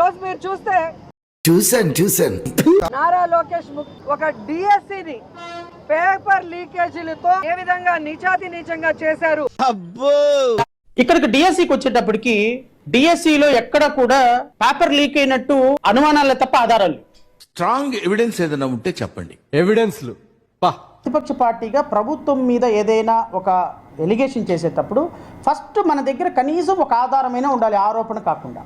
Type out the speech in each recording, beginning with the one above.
రోజు మీరు చూస్తే చూసాను నారా లోకేష్ ఒక డిఎస్సిని పేపర్ లీకేజీలతో ఏ విధంగా నీచంగా చేశారు. ఇక్కడికి డిఎస్సికి వచ్చేటప్పటికి డిఎస్సిలో ఎక్కడ కూడా పేపర్ లీక్ అయినట్టు అనుమానాలే తప్ప ఆధారాలు. స్ట్రాంగ్ ఎవిడెన్స్ ఏదైనా ఉంటే చెప్పండి. ఎవిడెన్స్లు ప్రతిపక్ష పార్టీగా ప్రభుత్వం మీద ఏదైనా ఒక ఎలిగేషన్ చేసేటప్పుడు ఫస్ట్ మన దగ్గర కనీసం ఒక ఆధారమైనా ఉండాలి, ఆరోపణ కాకుండా.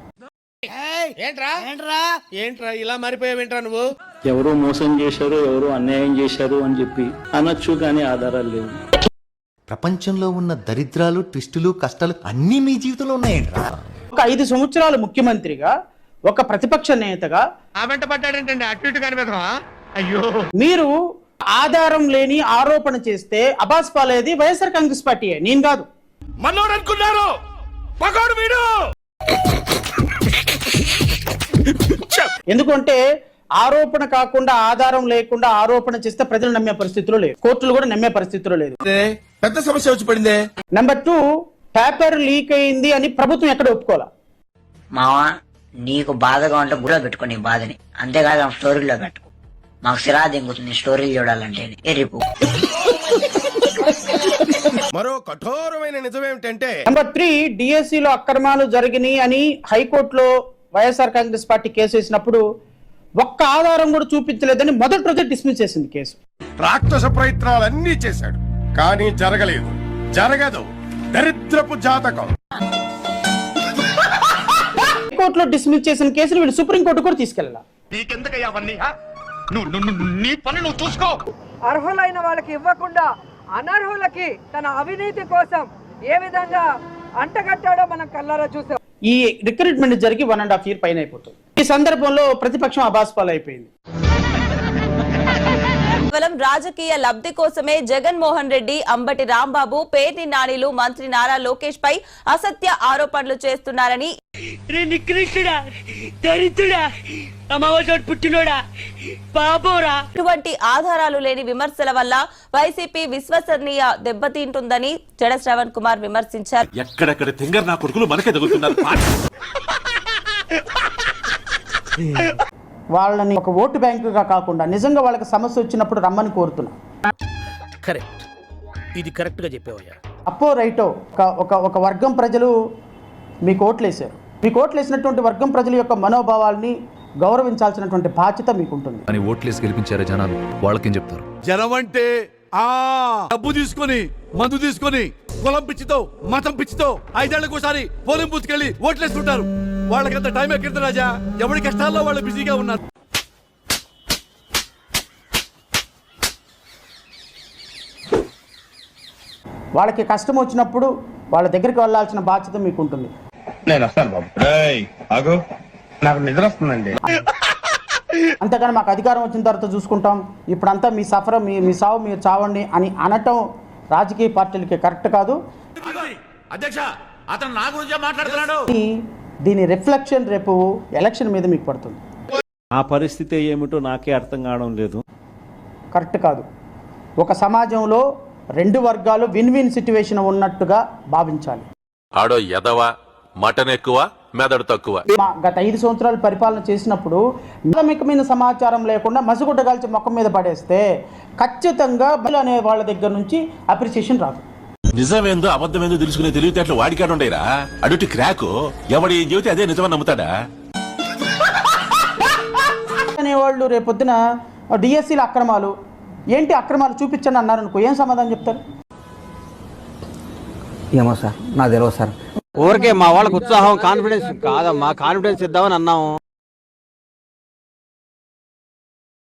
ఏంట్రా ఇలా మారిపోయావేంట్రా నువ్వు? ఎవరో మోసం చేశారు, ఎవరో అన్యాయం చేశారు అని చెప్పి అనొచ్చు, కానీ ఆధారాలు లేవు. ప్రపంచంలో ఉన్న దరిద్రాలు, ట్విస్టులు, కష్టాలు అన్నీ మీ జీవితంలో ఉన్నాయంట్రా. ఒక 5 సంవత్సరాలు ముఖ్యమంత్రిగా, ఒక ప్రతిపక్ష నేతగా అయ్యో మీరు ఆధారం లేని ఆరోపణ చేస్తే అబాస్ పాలేది వైఎస్ఆర్ కాంగ్రెస్ పార్టీయే, నేను కాదు. మనోడు అనుకున్నారు పగోడు వీడు. ఎందుకంటే ఆరోపణ కాకుండా, ఆధారం లేకుండా ఆరోపణ చేస్తే ప్రజలు నమ్మే పరిస్థితిలో లేదు, కోర్టులు కూడా నమ్మే పరిస్థితిలో లేదు. పెద్ద సమస్య వచ్చి పడిందే. నెంబర్ 2, పేపర్ లీక్ అయింది అని ప్రభుత్వం ఎక్కడ ఒప్పుకోవాలా? మావా నీకు బాధగా ఉంటే గుడిలో పెట్టుకో నీ బాధని, అంతేకాదు స్టోరీలో పెట్టుకో. మాకు సిరా దింగుతుంది స్టోరీలు చూడాలంటే. ఎరిపు మరో కఠోరమైన నిజమేమిటంటే నెంబర్ 3, డిఎస్సిలో అక్రమాలు జరిగినాయి అని హైకోర్టులో వైఎస్ఆర్ కాంగ్రెస్ పార్టీ కేసు వేసినప్పుడు ఒక్క ఆధారం కూడా చూపించలేదని మొదటి రోజే డిస్మిస్ చేసింది కేసు. రాక్షస ప్రయత్నాలన్నీ చేశాడు కానీ జరగలేదు, జరగదు. దరిద్రపు జాతకం. హైకోర్టులో డిస్మిస్ చేసిన కేసులు వీళ్ళు సుప్రీంకోర్టు కూడా తీసుకెళ్ళాలి. అర్హులైన వాళ్ళకి ఇవ్వకుండా అనర్హులకి తన అవినీతి కోసం ఏ విధంగా అంటగట్టాడో మనం కళ్ళారా చూసాం. ఈ రిక్రూట్మెంట్ జరిగి 1.5 year పైన అయిపోతుంది. ఈ సందర్భంలో ప్రతిపక్షం అబాస్పాలు అయిపోయింది. కేవలం రాజకీయ లబ్ధి కోసమే జగన్మోహన్ రెడ్డి, అంబటి రాంబాబు, పేర్ని నానిలు, మంత్రి నారా లోకేష్ పై అసత్య ఆరోపణలు చేస్తున్నారని, ఇటువంటి ఆధారాలు లేని విమర్శల వల్ల వైసీపీ విశ్వసనీయ దెబ్బతింటుందని జడ శ్రవణ్ కుమార్ విమర్శించారు. ఎక్కడెక్కడ తింగర్ నా కొడుకులు మనకే తగులుతున్నారు. వాళ్ళని ఒక ఓటు బ్యాంకుగా కాకుండా నిజంగా వాళ్ళకి సమస్య వచ్చినప్పుడు రమ్మని కోరుతున్నా. కరెక్ట్, ఇది కరెక్ట్ గా చెప్పావయ్యా. అప్పో రైటో ఒక వర్గం ప్రజలు మీకు ఓట్లేశారు. మీకు ఓట్లేసినటువంటి వర్గం ప్రజల యొక్క మనోభావాల్ని గౌరవించాల్సినటువంటి బాధ్యత మీకుంటుంది. అని ఓట్లేసి గెలిపించారా జనాలు, వాళ్ళకేం చెప్తారు? జనం అంటే డబ్బు తీసుకొని, మందు తీసుకొని, కులం పిచ్చితో, మతం పిచ్చితో 5 ఏళ్లకోసారి పోలింగ్ బూత్కి వెళ్ళి ఓట్లేస్తుంటారు. వాళ్ళకంత టైం ఎక్కడితే రాజా, ఎవరి కష్టాల్లో వాళ్ళు బిజీగా ఉన్నారు. వాళ్ళకి కష్టం వచ్చినప్పుడు వాళ్ళ దగ్గరికి వెళ్ళాల్సిన బాధ్యత మీకు ఉంటుంది. నేను వస్తాను బాబు, నాకు నిద్ర వస్తుందండి. అంతేగాని మాకు అధికారం వచ్చిన తర్వాత చూసుకుంటాం, ఇప్పుడంతా మీ సఫర్, మీ సావు మీరు చావండి అని అనటం రాజకీయ పార్టీలకి కరెక్ట్ కాదు. అధ్యక్ష, అతను నా గురించి మాట్లాడుతున్నాడు. దీని రిఫ్లెక్షన్ రేపు ఎలక్షన్ మీద మీకు పడుతుంది. ఆ పరిస్థితి ఏమిటో నాకే అర్థం కావడం లేదు. కరెక్ట్ కాదు. ఒక సమాజంలో 2 వర్గాలు విన్ విన్ సిచ్యువేషన్ ఉన్నట్టుగా భావించాలి. ఆడో ఎదవ, మటన్ ఎక్కువ, మెదడు తక్కువ. గత 5 సంవత్సరాలు పరిపాలన చేసినప్పుడు ప్రాథమికమైన సమాచారం లేకుండా మసిగుడ్డ కాల్చి మొక్క మీద పడేస్తే ఖచ్చితంగా అనే వాళ్ళ దగ్గర నుంచి అప్రిసియేషన్ రాదు. నిజమేందో అబద్ధమేందో తెలుసుకునే తెలివితేటలు వాడికాడు ఉండేరా. అడుటి క్రాకు ఎవడి చెబితే అదే నిజమని నమ్ముతాడా? అనేవాళ్ళు రేపొద్దున డిఎస్సీల అక్రమాలు ఏంటి, అక్రమాలు చూపించండి అన్నారు అనుకో, ఏం సమాధానం చెప్తారు? ఏమో సార్, నాకు తెలియదు సార్. ఊరికే మా వాళ్ళకి ఉత్సాహం, కాన్ఫిడెన్స్ కాదమ్మా, కాన్ఫిడెన్స్ ఇద్దామని అన్నాము.